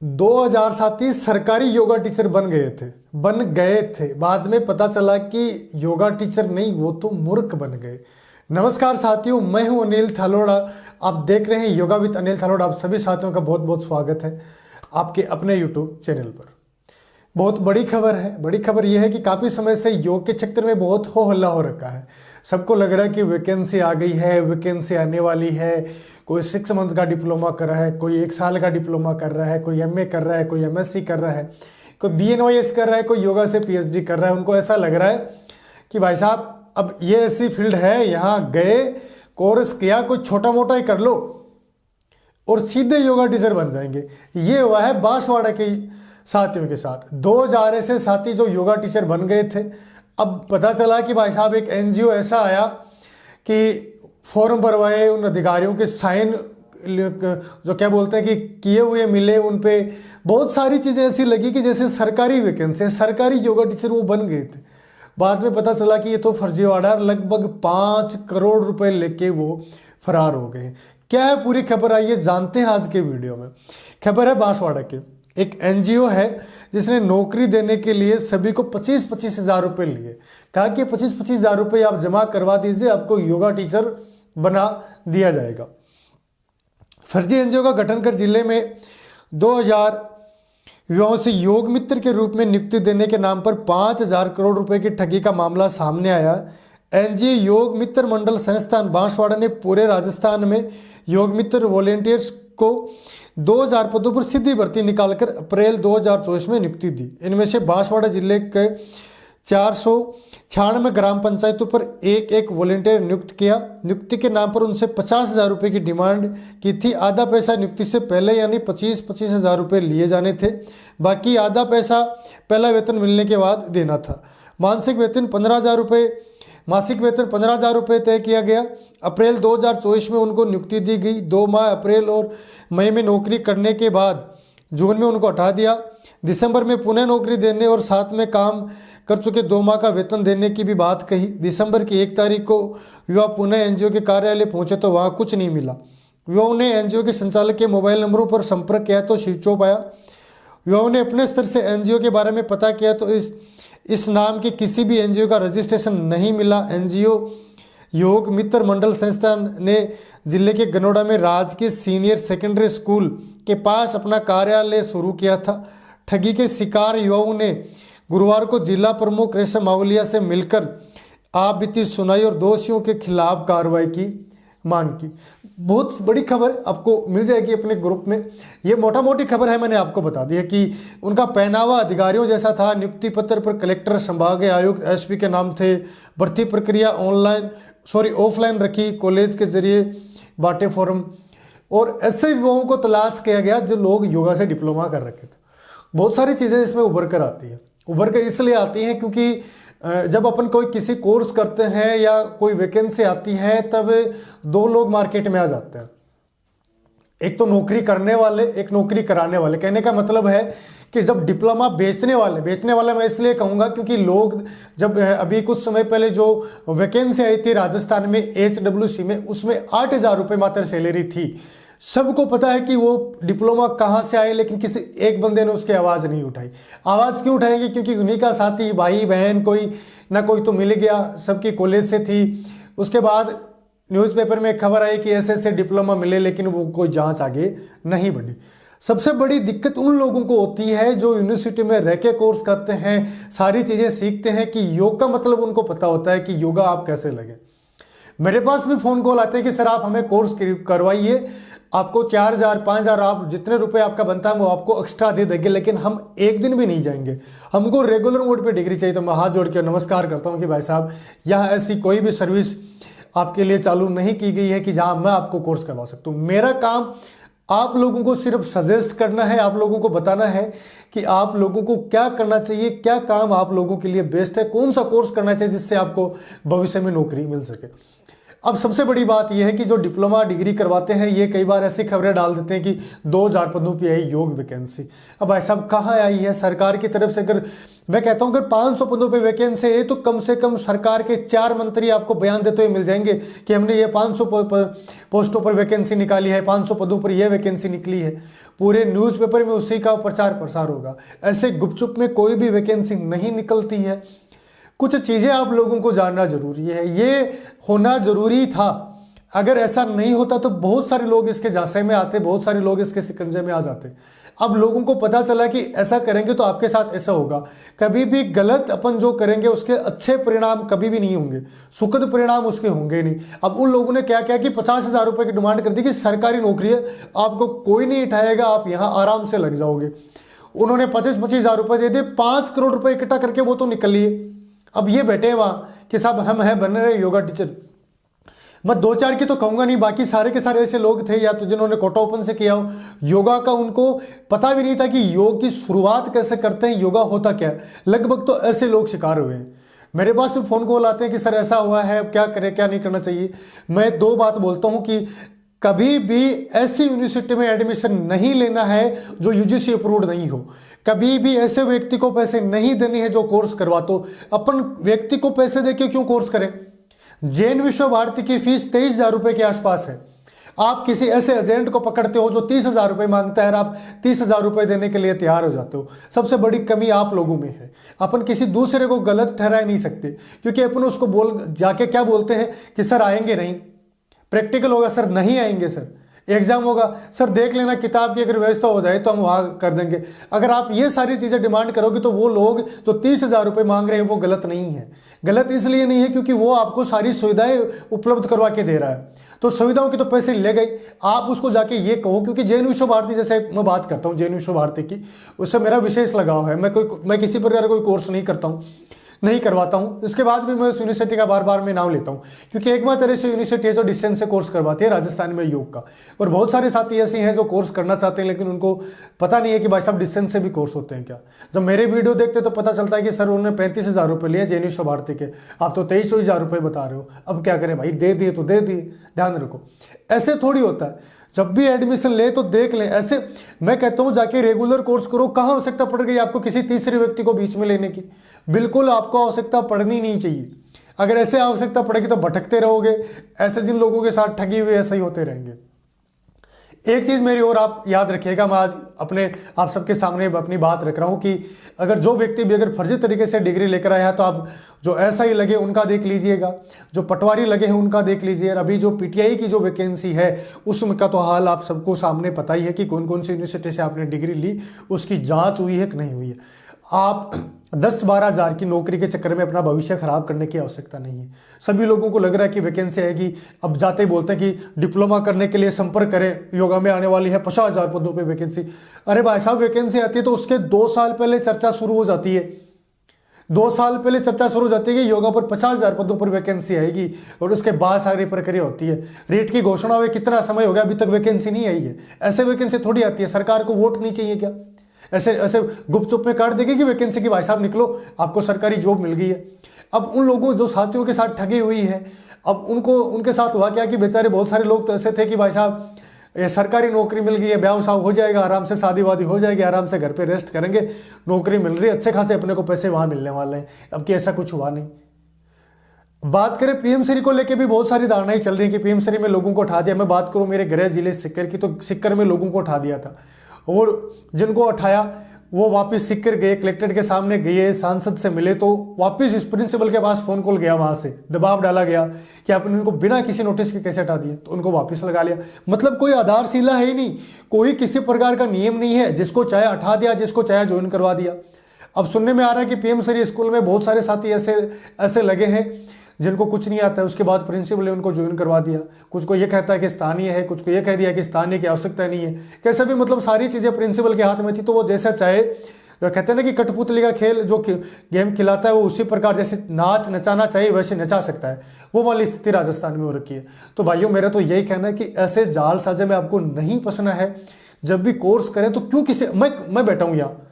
2000 साथी सरकारी योगा टीचर बन गए थे। बाद में पता चला कि योगा टीचर नहीं, वो तो मूर्ख बन गए। नमस्कार साथियों, मैं हूं अनिल थालोड़ा। आप देख रहे हैं योगा विद अनिल थालोड़ा। आप सभी साथियों का बहुत बहुत स्वागत है आपके अपने यूट्यूब चैनल पर। बहुत बड़ी खबर है। बड़ी खबर यह है कि काफ़ी समय से योग के क्षेत्र में बहुत हो हल्ला हो रखा है। सबको लग रहा है कि वैकेंसी आ गई है, वैकेंसी आने वाली है। कोई 6 मंथ का डिप्लोमा कर रहा है, कोई 1 साल का डिप्लोमा कर रहा है, कोई एमए कर रहा है, कोई एमएससी कर रहा है, कोई बीएनवाईएस कर रहा है, कोई योगा से पीएचडी कर रहा है। उनको ऐसा लग रहा है कि भाई साहब अब ये ऐसी फील्ड है, यहाँ गए, कोर्स किया, कोई छोटा मोटा ही कर लो और सीधे योगा टीचर बन जाएंगे। ये हुआ है बांसवाड़ा के साथियों के साथ। 2000 ऐसे साथी जो योगा टीचर बन गए थे। अब पता चला कि भाई साहब एक एनजीओ ऐसा आया कि फॉर्म भरवाए, उन अधिकारियों के साइन जो क्या बोलते हैं कि किए हुए मिले, उन पे बहुत सारी चीज़ें ऐसी लगी कि जैसे सरकारी वैकेंसी, सरकारी योगा टीचर वो बन गए थे। बाद में पता चला कि ये तो फर्जीवाड़ा, लगभग 5 करोड़ रुपए लेके वो फरार हो गए। क्या है पूरी खबर, आइए जानते हैं आज के वीडियो में। खबर है बांसवाड़ा के एक एनजीओ है जिसने नौकरी देने के लिए सभी को 25-25 हज़ार रुपये लिए। कहा कि 25-25 हज़ार रुपये आप जमा करवा दीजिए, आपको योगा टीचर बना दिया जाएगा। फर्जी एनजीओ का गठन कर जिले में 2000 युवाओं से योग मित्र के रूप में नियुक्ति देने के नाम पर 5000 करोड़ रुपए की ठगी का मामला सामने आया। एनजीओ योग मित्र मंडल संस्थान बांसवाड़ा ने पूरे राजस्थान में योग मित्र वॉलेंटियर्स को 2000 पदों पर सीधी भर्ती निकालकर अप्रैल 2024 में नियुक्ति दी। इनमें से बांसवाड़ा जिले के 496 ग्राम पंचायतों पर एक वॉलेंटियर नियुक्त किया। नियुक्ति के नाम पर उनसे 50,000 रुपये की डिमांड की थी। आधा पैसा नियुक्ति से पहले यानी 25-25 हज़ार रुपये लिए जाने थे। बाकी आधा पैसा पहला वेतन मिलने के बाद देना था। मासिक वेतन 15,000 रुपये तय किया गया। अप्रैल 2024 में उनको नियुक्ति दी गई। 2 माह अप्रैल और मई में नौकरी करने के बाद जून में उनको हटा दिया। दिसंबर में पुनः नौकरी देने और साथ में काम कर चुके 2 माह का वेतन देने की भी बात कही। दिसंबर की 1 तारीख को युवा पुनः एनजीओ के कार्यालय पहुंचे तो वहां कुछ नहीं मिला। युवाओं ने एनजीओ के संचालक के मोबाइल नंबरों पर संपर्क किया तो स्विच ऑफ आया। युवाओं ने अपने स्तर से एनजीओ के बारे में पता किया तो इस नाम के किसी भी एनजीओ का रजिस्ट्रेशन नहीं मिला। एनजीओ योग मित्र मंडल संस्थान ने जिले के गनोड़ा में राजकीय सीनियर सेकेंडरी स्कूल के पास अपना कार्यालय शुरू किया था। ठगी के शिकार युवाओं ने गुरुवार को जिला प्रमुख रेशम मावलिया से मिलकर आप बीती सुनाई और दोषियों के खिलाफ कार्रवाई की मांग की। बहुत बड़ी खबर आपको मिल जाएगी अपने ग्रुप में। ये मोटा मोटी खबर है, मैंने आपको बता दी है कि उनका पहनावा अधिकारियों जैसा था। नियुक्ति पत्र पर कलेक्टर, संभागीय आयुक्त, एसपी के नाम थे। भर्ती प्रक्रिया ऑफलाइन रखी, कॉलेज के जरिए बांटे फॉर्म। और ऐसे युवाओं को तलाश किया गया जो लोग योगा से डिप्लोमा कर रखे थे। बहुत सारी चीज़ें इसमें उभर कर आती है। उभर कर इसलिए आती हैं क्योंकि जब अपन कोई किसी कोर्स करते हैं या कोई वैकेंसी आती है तब 2 लोग मार्केट में आ जाते हैं। एक तो नौकरी करने वाले, एक नौकरी कराने वाले। कहने का मतलब है कि जब डिप्लोमा बेचने वाले मैं इसलिए कहूँगा क्योंकि लोग जब अभी कुछ समय पहले जो वैकेंसी आई थी राजस्थान में HWC में, उसमें 8,000 रुपये मात्र सैलरी थी। सबको पता है कि वो डिप्लोमा कहाँ से आए, लेकिन किसी एक बंदे ने उसकी आवाज़ नहीं उठाई। आवाज़ क्यों उठाएंगे? क्योंकि उन्हीं का साथी, भाई बहन, कोई ना कोई तो मिल गया, सबकी कॉलेज से थी। उसके बाद न्यूज़पेपर में खबर आई कि ऐसे डिप्लोमा मिले, लेकिन वो कोई जांच आगे नहीं बढ़ी। सबसे बड़ी दिक्कत उन लोगों को होती है जो यूनिवर्सिटी में रह के कोर्स करते हैं, सारी चीज़ें सीखते हैं कि योग का मतलब उनको पता होता है कि योगा आप कैसे लगे। मेरे पास भी फ़ोन कॉल आते हैं कि सर आप हमें कोर्स करवाइए, आपको 4,000 5,000 आप जितने रुपए आपका बनता है वो आपको एक्स्ट्रा दे देंगे, लेकिन हम एक दिन भी नहीं जाएंगे, हमको रेगुलर मोड पे डिग्री चाहिए। तो मैं हाथ जोड़ के नमस्कार करता हूँ कि भाई साहब यहाँ ऐसी कोई भी सर्विस आपके लिए चालू नहीं की गई है कि जहाँ मैं आपको कोर्स करवा सकता हूँ। मेरा काम आप लोगों को सिर्फ सजेस्ट करना है, आप लोगों को बताना है कि आप लोगों को क्या करना चाहिए, क्या काम आप लोगों के लिए बेस्ट है, कौन सा कोर्स करना चाहिए जिससे आपको भविष्य में नौकरी मिल सके। अब सबसे बड़ी बात यह है कि जो डिप्लोमा डिग्री करवाते हैं ये कई बार ऐसी खबरें डाल देते हैं कि 2000 पदों पे आई योग वैकेंसी। अब भाई साहब कहाँ आई है सरकार की तरफ से? अगर मैं कहता हूँ अगर 500 पदों पे वैकेंसी है तो कम से कम सरकार के 4 मंत्री आपको बयान देते हुए मिल जाएंगे कि हमने ये 500 पोस्टों पर वैकेंसी निकाली है, 500 पदों पर यह वैकेंसी निकली है। पूरे न्यूज़पेपर में उसी का प्रचार प्रसार होगा। ऐसे गुपचुप में कोई भी वैकेंसी नहीं निकलती है। कुछ चीज़ें आप लोगों को जानना जरूरी है, ये होना जरूरी था। अगर ऐसा नहीं होता तो बहुत सारे लोग इसके झांसे में आते, बहुत सारे लोग इसके शिकंजे में आ जाते। अब लोगों को पता चला कि ऐसा करेंगे तो आपके साथ ऐसा होगा। कभी भी गलत अपन जो करेंगे उसके अच्छे परिणाम कभी भी नहीं होंगे, सुखद परिणाम उसके होंगे नहीं। अब उन लोगों ने क्या किया कि 50,000 रुपए की डिमांड कर दी कि सरकारी नौकरी है, आपको कोई नहीं उठाएगा, आप यहाँ आराम से लग जाओगे। उन्होंने 25,000 रुपए दे दिए, 5 करोड़ रुपए इकट्ठा करके वो तो निकल लिए। अब ये बैठे हैं वहाँ कि साहब हम हैं बन रहे योगा टीचर। मैं 2-4 की तो कहूँगा नहीं, बाकी सारे के सारे ऐसे लोग थे या तो जिन्होंने कोटा ओपन से किया हो योगा का, उनको पता भी नहीं था कि योग की शुरुआत कैसे करते हैं, योगा होता क्या है। लगभग तो ऐसे लोग शिकार हुए हैं। मेरे पास भी फ़ोन कॉल आते हैं कि सर ऐसा हुआ है, अब क्या करें, क्या नहीं करना चाहिए। मैं 2 बात बोलता हूँ कि कभी भी ऐसी यूनिवर्सिटी में एडमिशन नहीं लेना है जो यूजीसी अप्रूव्ड नहीं हो। कभी भी ऐसे व्यक्ति को पैसे नहीं देने हैं जो कोर्स करवातो। अपन व्यक्ति को पैसे देके क्यों कोर्स करें? जैन विश्व भारती की फीस 23,000 रुपए के आसपास है। आप किसी ऐसे एजेंट को पकड़ते हो जो 30,000 रुपए मांगता है और आप 30,000 रुपए देने के लिए तैयार हो जाते हो। सबसे बड़ी कमी आप लोगों में है। अपन किसी दूसरे को गलत ठहरा नहीं सकते, क्योंकि अपन उसको जाके क्या बोलते हैं कि सर आएंगे नहीं, प्रैक्टिकल होगा सर नहीं आएंगे, सर एग्जाम होगा सर देख लेना किताब की अगर व्यवस्था हो जाए तो हम वहां कर देंगे। अगर आप ये सारी चीजें डिमांड करोगे तो वो लोग जो 30,000 रुपए मांग रहे हैं वो गलत नहीं है। गलत इसलिए नहीं है क्योंकि वो आपको सारी सुविधाएं उपलब्ध करवा के दे रहा है, तो सुविधाओं के तो पैसे ले गए। आप उसको जाके ये कहो, क्योंकि जैन विश्व भारती जैसे मैं बात करता हूँ जैन विश्व भारती की, उससे मेरा विशेष लगाव है। मैं किसी प्रकार कोई कोर्स नहीं करता हूँ, नहीं करवाता हूँ। इसके बाद भी मैं उस यूनिवर्सिटी का बार बार मैं नाम लेता हूँ, क्योंकि एक बार तरह से यूनिवर्सिटी है जो डिस्टेंस से कोर्स करवाती है राजस्थान में योग का। और बहुत सारे साथी ऐसे हैं जो कोर्स करना चाहते हैं लेकिन उनको पता नहीं है कि भाई साहब डिस्टेंस से भी कोर्स होते हैं क्या। जब मेरे वीडियो देखते तो पता चलता है कि सर उन्होंने 35,000 रुपये लिए जैन विश्व भारती के, आप तो 23-24,000 रुपये बता रहे हो। अब क्या करें भाई, दे दिए तो दे दिए, ध्यान रखो। ऐसे थोड़ी होता है, जब भी एडमिशन ले तो देख लें। ऐसे मैं कहता हूं जाके रेगुलर कोर्स करो। कहाँ आवश्यकता पड़ गई आपको किसी तीसरे व्यक्ति को बीच में लेने की? बिल्कुल आपको आवश्यकता पड़नी नहीं चाहिए। अगर ऐसे आवश्यकता पड़ेगी तो भटकते रहोगे। ऐसे जिन लोगों के साथ ठगी हुए ऐसे ही होते रहेंगे। एक चीज मेरी और आप याद रखिएगा, मैं आज आप सबके सामने अपनी बात रख रहा हूं कि अगर जो व्यक्ति भी अगर फर्जी तरीके से डिग्री लेकर आया है तो आप जो ऐसा ही लगे उनका देख लीजिएगा, जो पटवारी लगे हैं उनका देख लीजिए। अभी जो पीटीआई की जो वैकेंसी है उसमें का तो हाल आप सबको सामने पता ही है कि कौन कौन सी यूनिवर्सिटी से आपने डिग्री ली, उसकी जांच हुई है कि नहीं हुई है। आप 10-12 हज़ार की नौकरी के चक्कर में अपना भविष्य खराब करने की आवश्यकता नहीं है। सभी लोगों को लग रहा है कि वैकेंसी आएगी, अब जाते ही बोलते हैं कि डिप्लोमा करने के लिए संपर्क करें, योगा में आने वाली है 50,000 पदों पे वैकेंसी। अरे भाई साहब वैकेंसी आती है तो उसके 2 साल पहले चर्चा शुरू हो जाती है। 2 साल पहले चर्चा शुरू हो जाती है कि योगा पर 50,000 पदों पर वैकेंसी आएगी और उसके बाद सारी प्रक्रिया होती है। रेट की घोषणा हुए कितना समय हो गया, अभी तक वैकेंसी नहीं आई है। ऐसे वैकेंसी थोड़ी आती है, सरकार को वोट नहीं चाहिए क्या? ऐसे ऐसे गुपचुप में काट देगी कि वैकेंसी की भाई साहब निकलो आपको सरकारी जॉब मिल गई है। अब उन लोगों जो साथियों के साथ ठगी हुई है, अब उनके साथ हुआ क्या कि बेचारे बहुत सारे लोग तो ऐसे थे कि भाई साहब ये सरकारी नौकरी मिल गई है, ब्याह साहब हो जाएगा, आराम से शादी वादी हो जाएगी, आराम से घर पे रेस्ट करेंगे, नौकरी मिल रही है, अच्छे खासे अपने को पैसे वहां मिलने वाले हैं। अब कि ऐसा कुछ हुआ नहीं। बात करें पीएम श्री को लेके भी बहुत सारी धारणाएं चल रही है कि पीएम श्री में लोगों को उठा दिया। मैं बात करूं मेरे गृह जिले सिक्कर की, तो सिक्कर में लोगों को उठा दिया था और जिनको उठाया वो वापस सिक्कर गए, कलेक्ट्रेट के सामने गए, सांसद से मिले, तो वापस इस प्रिंसिपल के पास फोन कॉल गया, वहां से दबाव डाला गया कि आपने उनको बिना किसी नोटिस के कैसे हटा दिए, तो उनको वापस लगा लिया। मतलब कोई आधारशिला है ही नहीं, कोई किसी प्रकार का नियम नहीं है, जिसको चाहे हटा दिया, जिसको चाहे ज्वाइन करवा दिया। अब सुनने में आ रहा है कि पीएम श्री स्कूल में बहुत सारे साथी ऐसे लगे हैं जिनको कुछ नहीं आता है, उसके बाद प्रिंसिपल ने उनको ज्वाइन करवा दिया। कुछ को ये कहता है कि स्थानीय है, कुछ को ये कह दिया कि स्थानीय की आवश्यकता नहीं है। कैसे भी मतलब सारी चीजें प्रिंसिपल के हाथ में थी, तो वो जैसा चाहे, कहते हैं ना कि कठपुतली का खेल जो गेम खिलाता है वो उसी प्रकार जैसे नाच नचाना चाहिए वैसे नचा सकता है, वो वाली स्थिति राजस्थान में हो रखी है। तो भाइयों मेरा तो यही कहना है कि ऐसे जाल साजे में आपको नहीं फंसना है। जब भी कोर्स करें तो क्यों किसी मैं बैठा हूं यहाँ,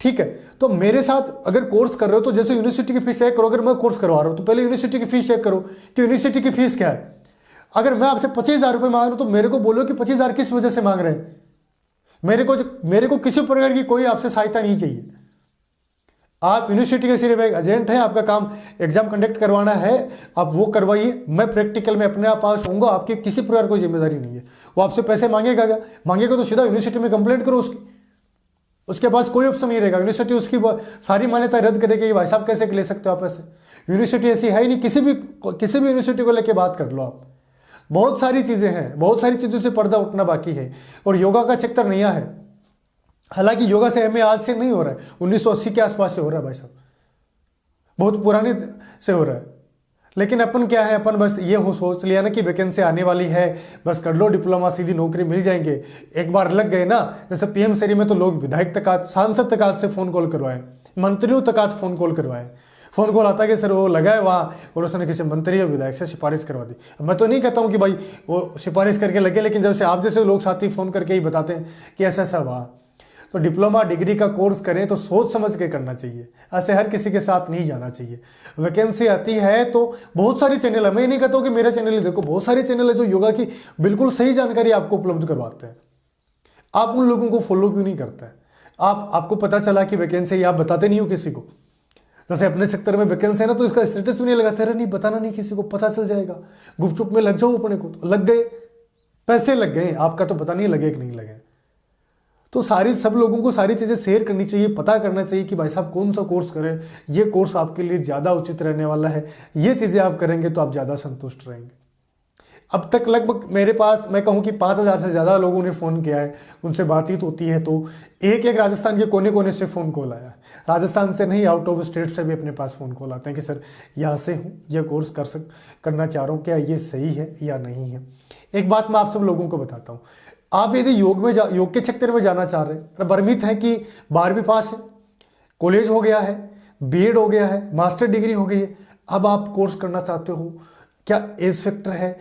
ठीक है, तो मेरे साथ अगर कोर्स कर रहे हो तो जैसे यूनिवर्सिटी की फीस चेक करो। अगर मैं कोर्स करवा रहा हूं तो पहले यूनिवर्सिटी की फीस चेक करो कि यूनिवर्सिटी की फीस क्या है। अगर मैं आपसे 25,000 रुपये मांग रहा हूं तो मेरे को बोलो कि 25,000 किस वजह से मांग रहे हैं। मेरे को किसी प्रकार की कोई आपसे सहायता नहीं चाहिए। आप यूनिवर्सिटी के सिर्फ एक एजेंट हैं, आपका काम एग्जाम कंडक्ट करवाना है, आप वो करवाइए। मैं प्रैक्टिकल में अपने आप पास होऊंगा, आपकी किसी प्रकार कोई जिम्मेदारी नहीं है। वो आपसे पैसे मांगेगा क्या? मांगेगा तो सीधा यूनिवर्सिटी में कंप्लेंट करो उसकी, उसके पास कोई ऑप्शन नहीं रहेगा। यूनिवर्सिटी उसकी सारी मान्यता रद्द करेगी कि भाई साहब कैसे ले सकते हो आप ऐसे। यूनिवर्सिटी ऐसी है ही नहीं। किसी भी यूनिवर्सिटी को लेके बात कर लो आप। बहुत सारी चीजें हैं, बहुत सारी चीजों से पर्दा उठना बाकी है। और योगा का चक्कर नया है। हालांकि योगा से एमए आज से नहीं हो रहा है, 1980 के आसपास से हो रहा है भाई साहब, बहुत पुराने से हो रहा है। लेकिन अपन क्या है, अपन बस ये हो सोच लिया ना कि वैकेंसी आने वाली है, बस कर लो डिप्लोमा, सीधी नौकरी मिल जाएंगे। एक बार लग गए ना, जैसे पीएम श्री में तो लोग विधायक तक, सांसद तक आज से फोन कॉल करवाए, मंत्रियों तक आज फोन कॉल करवाए। फोन कॉल आता कि सर वो लगा है वहाँ और उसने किसी मंत्री या विधायक से सिफारिश करवा दी। मैं तो नहीं कहता हूँ कि भाई वो सिफारिश करके लगे, लेकिन जब से आप जैसे लोग साथी फोन करके ही बताते हैं कि ऐसा ऐसा हुआ, तो डिप्लोमा डिग्री का कोर्स करें तो सोच समझ के करना चाहिए। ऐसे हर किसी के साथ नहीं जाना चाहिए। वैकेंसी आती है तो बहुत सारी चैनल है, मैं नहीं कहता हूँ कि मेरा चैनल ही देखो, बहुत सारे चैनल है जो योगा की बिल्कुल सही जानकारी आपको उपलब्ध करवाते हैं। आप उन लोगों को फॉलो क्यों नहीं करते हैं? आपको पता चला कि वैकेंसी, आप बताते नहीं हो किसी को। जैसे अपने सेक्टर में वैकेंसी है ना, तो इसका स्टेटस भी नहीं लगाते रहे, नहीं बताना नहीं किसी को, पता चल जाएगा। गुपचुप में लग जाओ अपने को, तो लग गए, पैसे लग गए, आपका तो पता नहीं लगे कि नहीं लगे। तो सब लोगों को सारी चीज़ें शेयर करनी चाहिए, पता करना चाहिए कि भाई साहब कौन सा कोर्स करें, ये कोर्स आपके लिए ज़्यादा उचित रहने वाला है, ये चीज़ें आप करेंगे तो आप ज़्यादा संतुष्ट रहेंगे। अब तक लगभग मेरे पास, मैं कहूँ कि 5,000 से ज़्यादा लोगों ने फ़ोन किया है, उनसे बातचीत होती है। तो एक राजस्थान के कोने कोने से फ़ोन कॉल आया, राजस्थान से नहीं, आउट ऑफ स्टेट से भी अपने पास फ़ोन कॉल आते हैं कि सर यहाँ से हूँ, ये कोर्स करना चाह रहा हूँ, क्या ये सही है या नहीं है। एक बात मैं आप सब लोगों को बताता हूँ, आप यदि योग के क्षेत्र में जाना चाह रहे हैं, भ्रमित है कि 12वीं पास है, कॉलेज हो गया है, बीएड हो गया है, मास्टर डिग्री हो गई है, अब आप कोर्स करना चाहते हो, क्या एज फैक्टर है,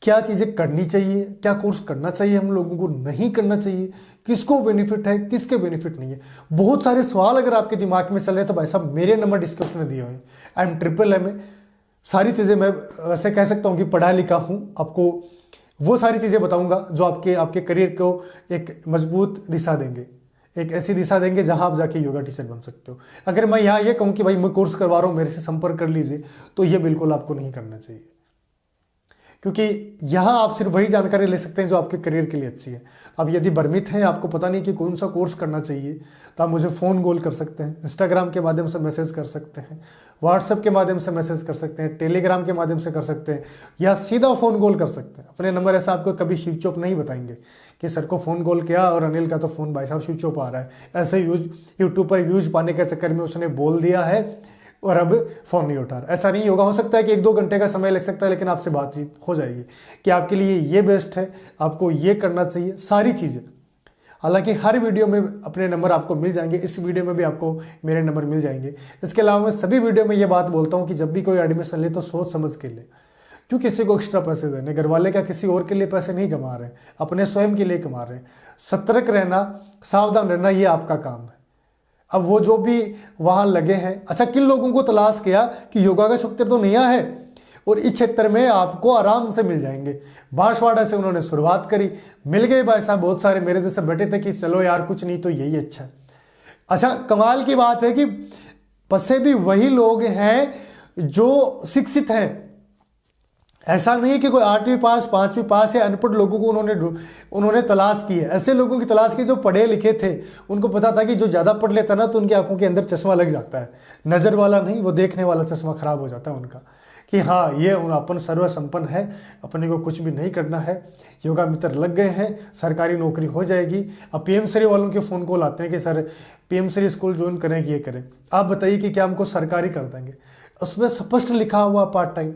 क्या चीज़ें करनी चाहिए, क्या कोर्स करना चाहिए हम लोगों को, नहीं करना चाहिए, किसको बेनिफिट है, किसके बेनिफिट नहीं है, बहुत सारे सवाल अगर आपके दिमाग में चल रहे हैं तो भाई साहब मेरे नंबर डिस्क्रिप्शन में दिए हुए हैं। IIM सारी चीज़ें मैं वैसे कह सकता हूँ कि पढ़ा लिखा हूँ, आपको वो सारी चीज़ें बताऊंगा जो आपके करियर को एक मजबूत दिशा देंगे, एक ऐसी दिशा देंगे जहां आप जाके योगा टीचर बन सकते हो। अगर मैं यहाँ ये कहूँ कि भाई मैं कोर्स करवा रहा हूँ, मेरे से संपर्क कर लीजिए, तो ये बिल्कुल आपको नहीं करना चाहिए, क्योंकि यहाँ आप सिर्फ वही जानकारी ले सकते हैं जो आपके करियर के लिए अच्छी है। अब यदि भ्रमित हैं, आपको पता नहीं कि कौन सा कोर्स करना चाहिए, तो आप मुझे फ़ोन कॉल कर सकते हैं, इंस्टाग्राम के माध्यम से मैसेज कर सकते हैं, व्हाट्सएप के माध्यम से मैसेज कर सकते हैं, टेलीग्राम के माध्यम से कर सकते हैं, या सीधा फ़ोन कॉल कर सकते हैं। अपने नंबर ऐसा आपको कभी स्विच ऑफ नहीं बताएंगे कि सर को फ़ोन कॉल किया और अनिल का तो फ़ोन भाई साहब स्विच ऑफ आ रहा है, ऐसे यूट्यूब पर व्यूज पाने के चक्कर में उसने बोल दिया है और अब फ़ोन नहीं उठा रहा। ऐसा नहीं होगा। हो सकता है कि 1-2 घंटे का समय लग सकता है, लेकिन आपसे बातचीत हो जाएगी कि आपके लिए ये बेस्ट है, आपको ये करना चाहिए, सारी चीज़ें। हालांकि हर वीडियो में अपने नंबर आपको मिल जाएंगे, इस वीडियो में भी आपको मेरे नंबर मिल जाएंगे। इसके अलावा मैं सभी वीडियो में ये बात बोलता हूँ कि जब भी कोई एडमिशन ले तो सोच समझ के ले, क्यों किसी को एक्स्ट्रा पैसे देने, घर वाले का किसी और के लिए पैसे नहीं कमा रहे, अपने स्वयं के लिए कमा रहे हैं। सतर्क रहना, सावधान रहना, ये आपका काम है। अब वो जो भी वहाँ लगे हैं, अच्छा किन लोगों को तलाश किया कि योगा का क्षेत्र तो नया है और इस क्षेत्र में आपको आराम से मिल जाएंगे। बांसवाड़ा से उन्होंने शुरुआत करी, मिल गए भाई साहब बहुत सारे मेरे जैसे बैठे थे कि चलो यार कुछ नहीं तो यही अच्छा है। अच्छा कमाल की बात है कि पसे भी वही लोग हैं जो शिक्षित हैं। ऐसा नहीं कि कोई 8वीं पास 5वीं पास या अनपढ़ लोगों को उन्होंने तलाश की है। ऐसे लोगों की तलाश की जो पढ़े लिखे थे, उनको पता था कि जो ज़्यादा पढ़ लेता ना तो उनकी आंखों के अंदर चश्मा लग जाता है, नज़र वाला नहीं, वो देखने वाला चश्मा खराब हो जाता है उनका, कि हाँ ये अपन सर्व संपन्न है, अपने को कुछ भी नहीं करना है, योगा मित्र लग गए हैं, सरकारी नौकरी हो जाएगी। अब पीएम श्री वालों के फ़ोन कॉल आते हैं कि sir PM Shri school join करें कि ये करें, आप बताइए कि क्या हमको सरकारी कर देंगे। उसमें स्पष्ट लिखा हुआ पार्ट टाइम।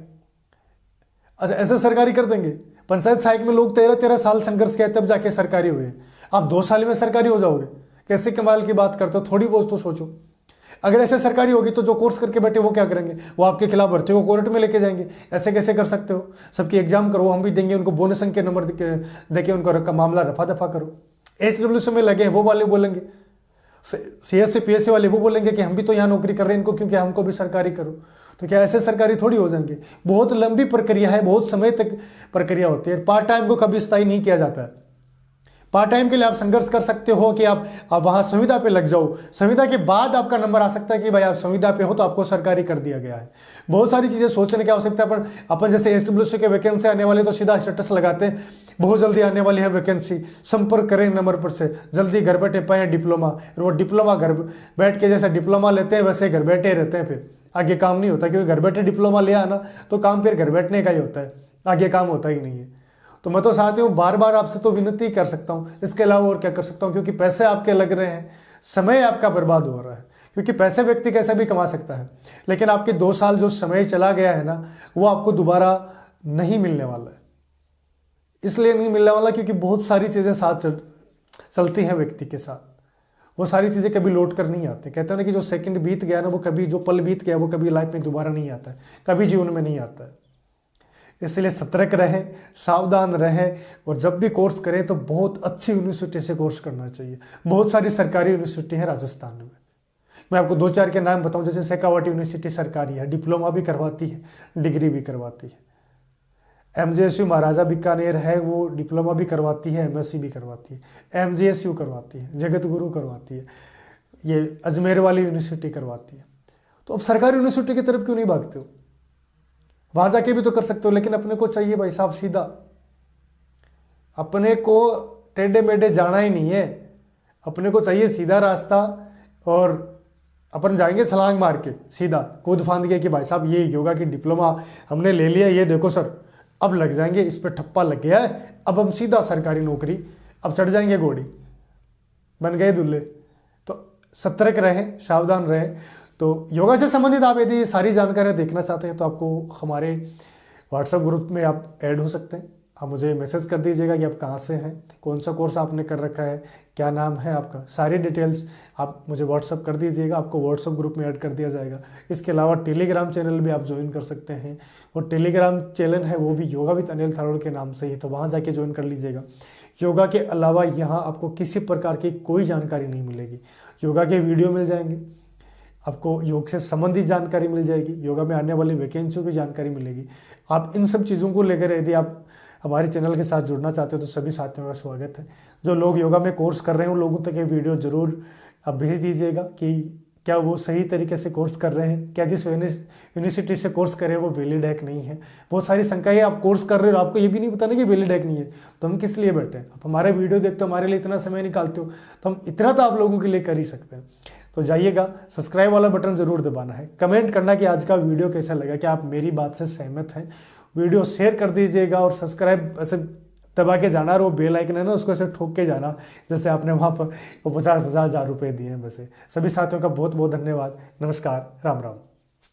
अच्छा ऐसे सरकारी कर देंगे? पंचायत सहायक में लोग 13-13 साल संघर्ष किया तब जाके सरकारी हुए, आप 2 साल में सरकारी हो जाओगे? कैसे कमाल की बात करते हो, थोड़ी बहुत तो सोचो। अगर ऐसे सरकारी होगी तो जो कोर्स करके बैठे वो क्या करेंगे, वो आपके खिलाफ भर्ती को कोर्ट में लेके जाएंगे। ऐसे कैसे कर सकते हो? सबकी एग्जाम करो, हम भी देंगे उनको बोनस अंक के नंबर देके उनको मामला रफा दफा करो। HWC में लगे वो वाले बोलेंगे, CSC PSC वाले वो बोलेंगे कि हम भी तो यहाँ नौकरी कर रहे हैं इनको क्योंकि हमको भी सरकारी करो। तो क्या ऐसे सरकारी थोड़ी हो जाएंगे? बहुत लंबी प्रक्रिया है, बहुत समय तक प्रक्रिया होती है। पार्ट टाइम को कभी स्थायी नहीं किया जाता है। पार्ट टाइम के लिए आप संघर्ष कर सकते हो कि आप वहां संविदा पे लग जाओ, संविदा के बाद आपका नंबर आ सकता है कि भाई आप संविदा पे हो तो आपको सरकारी कर दिया गया है। बहुत सारी चीजें सोचने की आवश्यकता है। पर अपन जैसे SWC के वैकेंसी आने वाले तो सीधा स्टेटस लगाते हैं, बहुत जल्दी आने वाली है वैकेंसी, संपर्क करें नंबर पर से, जल्दी घर बैठे पाए डिप्लोमा। और वो डिप्लोमा घर बैठ के जैसा डिप्लोमा लेते हैं वैसे घर बैठे रहते हैं, फिर आगे काम नहीं होता, क्योंकि घर बैठे डिप्लोमा लिया ना तो काम फिर घर बैठने का ही होता है, आगे काम होता ही नहीं है। तो मैं तो साथियों बार बार आपसे तो विनती कर सकता हूँ, इसके अलावा और क्या कर सकता हूँ? क्योंकि पैसे आपके लग रहे हैं, समय आपका बर्बाद हो रहा है, क्योंकि पैसे व्यक्ति कैसे भी कमा सकता है, लेकिन आपके 2 साल जो समय चला गया है ना, वो आपको दोबारा नहीं मिलने वाला है। इसलिए नहीं मिलने वाला क्योंकि बहुत सारी चीज़ें साथ चलती हैं व्यक्ति के साथ, वो सारी चीज़ें कभी लौट कर नहीं आते। कहते हैं ना कि जो सेकंड बीत गया ना, वो कभी, जो पल बीत गया वो कभी लाइफ में दोबारा नहीं आता है, कभी जीवन में नहीं आता है। इसलिए सतर्क रहें, सावधान रहें, और जब भी कोर्स करें तो बहुत अच्छी यूनिवर्सिटी से कोर्स करना चाहिए। बहुत सारी सरकारी यूनिवर्सिटी है राजस्थान में, मैं आपको 2-4 के नाम बताऊं। जैसे शेखावाटी यूनिवर्सिटी सरकारी है, डिप्लोमा भी करवाती है, डिग्री भी करवाती है। MJSU महाराजा बीकानेर है, वो डिप्लोमा भी करवाती है, MSc भी करवाती है। MGSU करवाती है, जगत गुरु करवाती है, ये अजमेर वाली यूनिवर्सिटी करवाती है। तो अब सरकारी यूनिवर्सिटी की तरफ क्यों नहीं भागते हो? वहां जाके भी तो कर सकते हो, लेकिन अपने को चाहिए भाई साहब सीधा, अपने को टेढ़े मेढ़े जाना ही नहीं है, अपने को चाहिए सीधा रास्ता। और अपन जाएंगे छलांग मार के सीधा कूद फांद के कि भाई साहब ये योगा की डिप्लोमा हमने ले लिया, ये देखो सर अब लग जाएंगे, इस पर ठप्पा लग गया है, अब हम सीधा सरकारी नौकरी, अब चढ़ जाएंगे घोड़ी, बन गए दूल्हे। तो सतर्क रहें, सावधान रहें। तो योगा से संबंधित आप यदि सारी जानकारियाँ देखना चाहते हैं तो आपको हमारे व्हाट्सएप ग्रुप में आप ऐड हो सकते हैं। आप मुझे मैसेज कर दीजिएगा कि आप कहाँ से हैं, कौन सा कोर्स आपने कर रखा है, क्या नाम है आपका, सारी डिटेल्स आप मुझे व्हाट्सअप कर दीजिएगा, आपको व्हाट्सअप ग्रुप में ऐड कर दिया जाएगा। इसके अलावा टेलीग्राम चैनल भी आप ज्वाइन कर सकते हैं, और टेलीग्राम चैनल है वो भी योगा विद अनिल थारोड़ के नाम से ही, तो वहाँ जाके ज्वाइन कर लीजिएगा। योगा के अलावा यहाँ आपको किसी प्रकार की कोई जानकारी नहीं मिलेगी। योगा के वीडियो मिल जाएंगे, आपको योग से संबंधित जानकारी मिल जाएगी, योगा में आने वाली वैकेंसियों की जानकारी मिलेगी। आप इन सब चीज़ों को लेकर यदि आप हमारे चैनल के साथ जुड़ना चाहते हो तो सभी साथियों का स्वागत है। जो लोग योगा में कोर्स कर रहे हैं उन लोगों तक ये वीडियो जरूर आप भेज दीजिएगा कि क्या वो सही तरीके से कोर्स कर रहे हैं, क्या जिस यूनिवर्सिटी से कोर्स कर रहे हैं वो वैलिड है कि नहीं है। बहुत सारी शंकाएं, आप कोर्स कर रहे हो आपको ये भी नहीं पता ना कि वैलिड है कि नहीं है, तो हम किस लिए बैठे हैं? आप हमारे वीडियो देखते हो, हमारे लिए इतना समय निकालते हो, तो हम इतना तो आप लोगों के लिए कर ही सकते हैं। तो जाइएगा, सब्सक्राइब वाला बटन जरूर दबाना है, कमेंट करना कि आज का वीडियो कैसा लगा, क्या आप मेरी बात से सहमत हैं। वीडियो शेयर कर दीजिएगा और सब्सक्राइब ऐसे दबा के जाना, और वो बेल आइकन है ना उसको ऐसे ठोक के जाना, जैसे आपने वहाँ पर वो 50,000 रुपये दिए हैं। वैसे सभी साथियों का बहुत बहुत धन्यवाद। नमस्कार, राम राम।